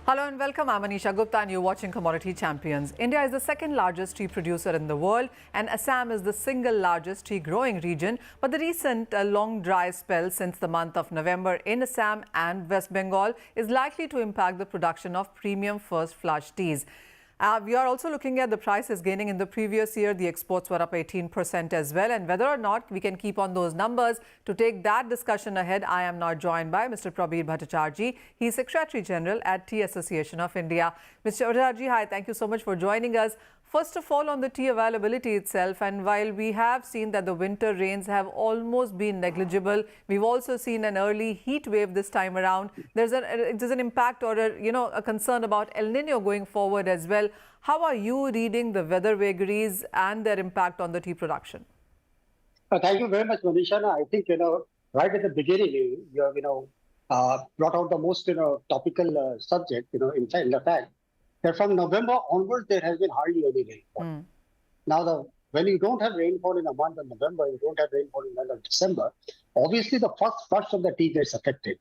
Hello and welcome. I'm Anisha Gupta and you're watching Commodity Champions. India is the second largest tea producer in the world and Assam is the single largest tea growing region. But the recent long dry spell since the month of November in Assam and West Bengal is likely to impact the production of premium first flush teas. We are also looking at the prices gaining in the previous year. The exports were up 18% as well. And whether or not we can keep on those numbers, to take that discussion ahead, I am now joined by Mr. Prabir Bhattacharjee. He is Secretary General at Tea Association of India. Mr. Bhattacharjee, hi, thank you so much for joining us. First of all, on the tea availability itself, and while we have seen that the winter rains have almost been negligible, we've also seen an early heat wave this time around. There's an impact or a concern about El Nino going forward as well. How are you reading the weather vagaries and their impact on the tea production? Thank you very much, Manisha. I think, right at the beginning, you brought out the most, topical subject, in fact, that from November onwards, there has been hardly any rainfall. Now, when you don't have rainfall in the month of November, you don't have rainfall in the month of December, obviously the first flush of the tea gets affected.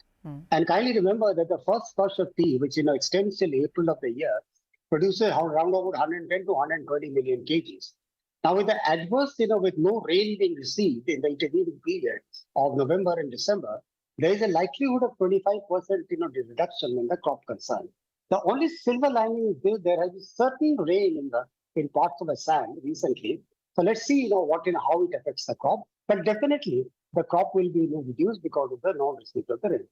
And kindly remember that the first flush of tea, which, extends till April of the year, produces around about 110 to 120 million kgs. Now, with the adverse, with no rain being received in the intervening period of November and December, there is a likelihood of 25% reduction in the crop concern. The only silver lining is there has been certain rain in parts of Assam recently. So let's see how it affects the crop. But definitely the crop will be reduced because of the non-receipt of the rain.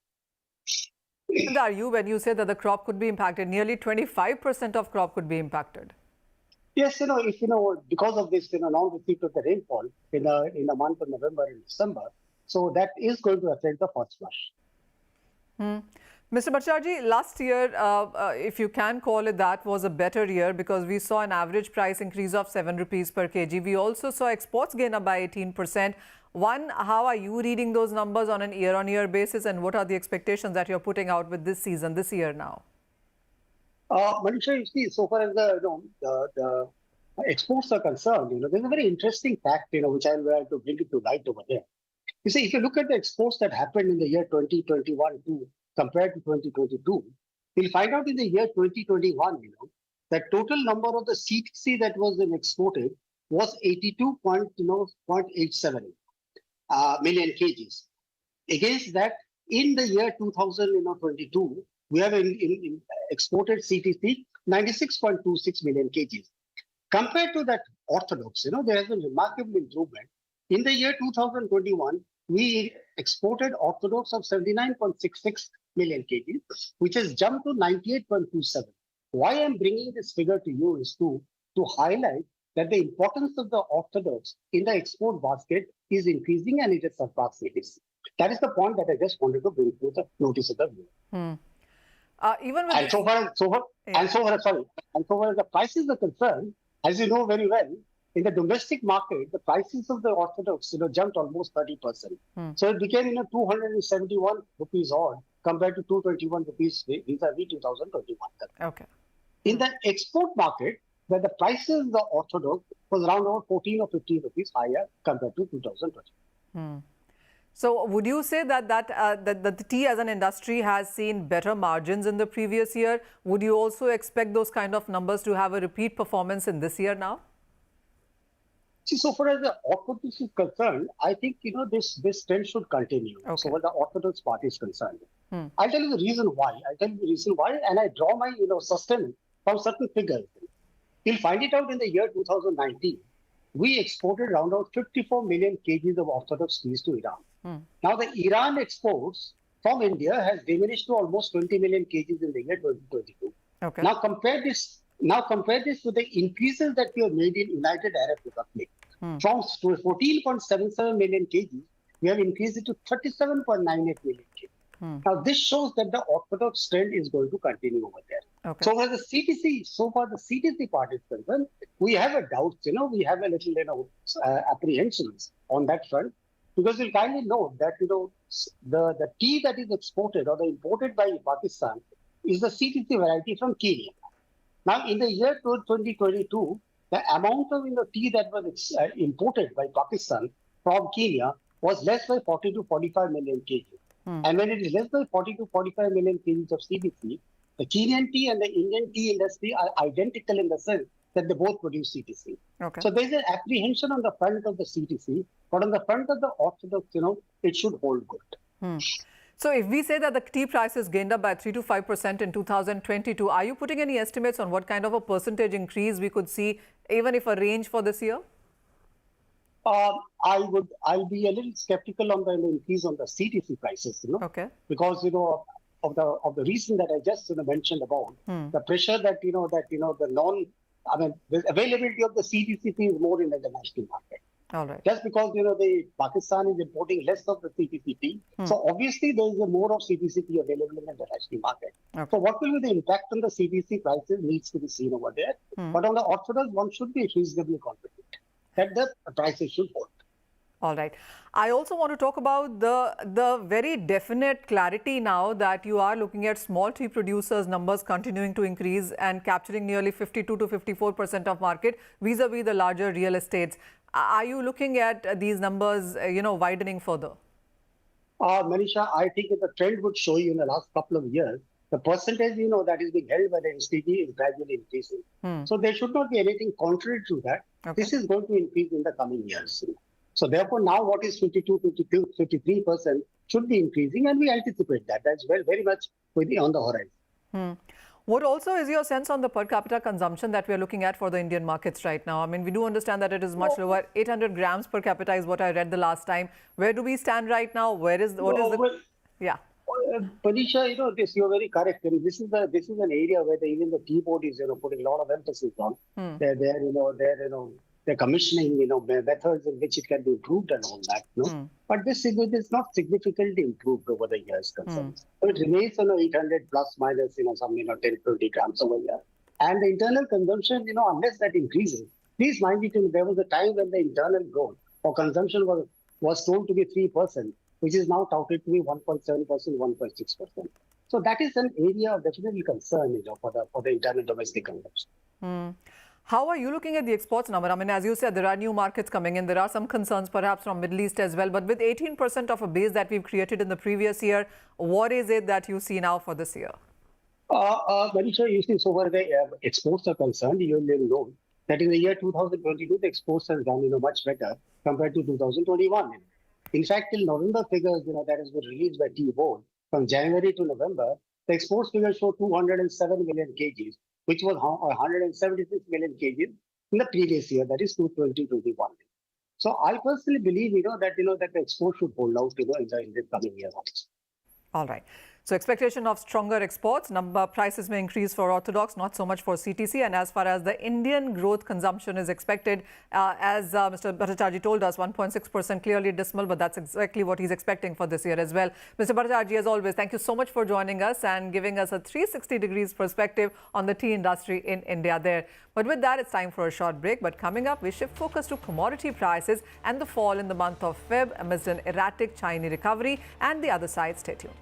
And are you when you say that the crop could be impacted? Nearly 25% of crop could be impacted. Yes, if because of this non-receipt of the rainfall in the month of November and December, so that is going to affect the first flush. Mr. Bhattacharjee, last year, if you can call it that, was a better year because we saw an average price increase of 7 rupees per kg. We also saw exports gain up by 18%. One, how are you reading those numbers on an year-on-year basis and what are the expectations that you're putting out with this season, this year now? Manisha, you see, so far as the exports are concerned, there's a very interesting fact, which I will have to bring it to light over there. You see, if you look at the exports that happened in the year 2021 compared to 2022, you'll find out in the year 2021, that total number of the CTC that was exported was 82.87 million kgs. Against that, in the year 2022, we have exported CTC 96.26 million kgs. Compared to that orthodox, there has been remarkable improvement. In the year 2021, we exported orthodox of 79.66 million kg, which has jumped to 98.27. Why I'm bringing this figure to you is to highlight that the importance of the orthodox in the export basket is increasing and it has surpassed CTC. That is the point that I just wanted to bring to the notice of the viewer. Even with and so far as the prices are concerned, as you know very well, in the domestic market, the prices of the orthodox, jumped almost 30%. So it became 271 rupees odd compared to 221 rupees vis-a-vis 2021. Okay. In the export market, where the prices of the orthodox was around about 14 or 15 rupees higher compared to 2020. So would you say that the tea as an industry has seen better margins in the previous year? Would you also expect those kind of numbers to have a repeat performance in this year now? See, so far as the orthodox is concerned, I think, this trend should continue. Okay. So far the orthodox party is concerned. I'll tell you the reason why. And I draw my, sustenance from certain figures. You'll find it out in the year 2019. We exported around about 54 million kgs of orthodox teas to Iran. Now, the Iran exports from India has diminished to almost 20 million kgs in the year 2022. Okay. Now, compare this to the increases that we have made in United Arab Republic. From 14.77 million kg, we have increased it to 37.98 million kg. Now, this shows that the orthodox trend is going to continue over there. Okay. So, so far the CTC part is concerned, we have a doubt, we have a little, apprehensions on that front, because you'll kindly note that, the tea that is exported or imported by Pakistan is the CTC variety from Kenya. Now, in the year 2022, the amount of tea that was imported by Pakistan from Kenya was less by 40 to 45 million kg. And when it is less than 40 to 45 million kgs of CBC, the Kenyan tea and the Indian tea industry are identical in the sense that they both produce CTC. Okay. So there's an apprehension on the front of the CTC, but on the front of the orthodox, it should hold good. So if we say that the tea prices gained up by 3 to 5% in 2022, are you putting any estimates on what kind of a percentage increase we could see, even if a range for this year? I'll be a little skeptical on the increase on the CTC prices, Okay. because of the reason that I just mentioned about the pressure that the availability of the CTC tea is more in the international market. All right. Just because the Pakistan is importing less of the CTC tea, so obviously there is more of CTC tea available in the international market. Okay. So what will be the impact on the CTC prices needs to be seen over there. But on the orthodox, one should be reasonably confident that the prices should hold. All right. I also want to talk about the very definite clarity now that you are looking at small tea producers' numbers continuing to increase and capturing nearly 52 to 54% of market vis-a-vis the larger real estates. Are you looking at these numbers, widening further? Manisha, I think the trend would show you in the last couple of years, the percentage, that is being held by the STG is gradually increasing. So there should not be anything contrary to that. Okay. This is going to increase in the coming years. So therefore, now what is 52, 52, 53% should be increasing, and we anticipate that. That's very much on the horizon. What also is your sense on the per capita consumption that we are looking at for the Indian markets right now? I mean, we do understand that it is much lower. 800 grams per capita is what I read the last time. Where do we stand right now? Yeah. Panisha, you're very correct. This is an area where even the tea board is putting a lot of emphasis on. They're commissioning methods in which it can be improved and all that. But this is not significantly improved over the years. So it remains 800 plus minus some 10, 20 grams over here. And the internal consumption, unless that increases, please mind it, there was a time when the internal growth or consumption was told to be 3%, which is now touted to be 1.7%, 1.6%. So that is an area of definitely concern, for the internal domestic consumption. How are you looking at the exports number? I mean, as you said, there are new markets coming in. There are some concerns perhaps from Middle East as well. But with 18% of a base that we've created in the previous year, what is it that you see now for this year? Manisha, you see, so where the exports are concerned, you will know that in the year 2022, the exports has done much better compared to 2021. In fact, till November figures, that has been released by Tea Board, from January to November, the exports figures show 207 million kgs, which was 176 million kgs in the previous year, that is 2021. So I personally believe, that the export should hold out, in the coming year also. All right. So expectation of stronger exports. Prices may increase for orthodox, not so much for CTC. And as far as the Indian growth consumption is expected, as Mr. Bhattacharjee told us, 1.6% clearly dismal, but that's exactly what he's expecting for this year as well. Mr. Bhattacharjee, as always, thank you so much for joining us and giving us a 360 degrees perspective on the tea industry in India there. But with that, it's time for a short break. But coming up, we shift focus to commodity prices and the fall in the month of Feb amidst an erratic Chinese recovery. And the other side, stay tuned.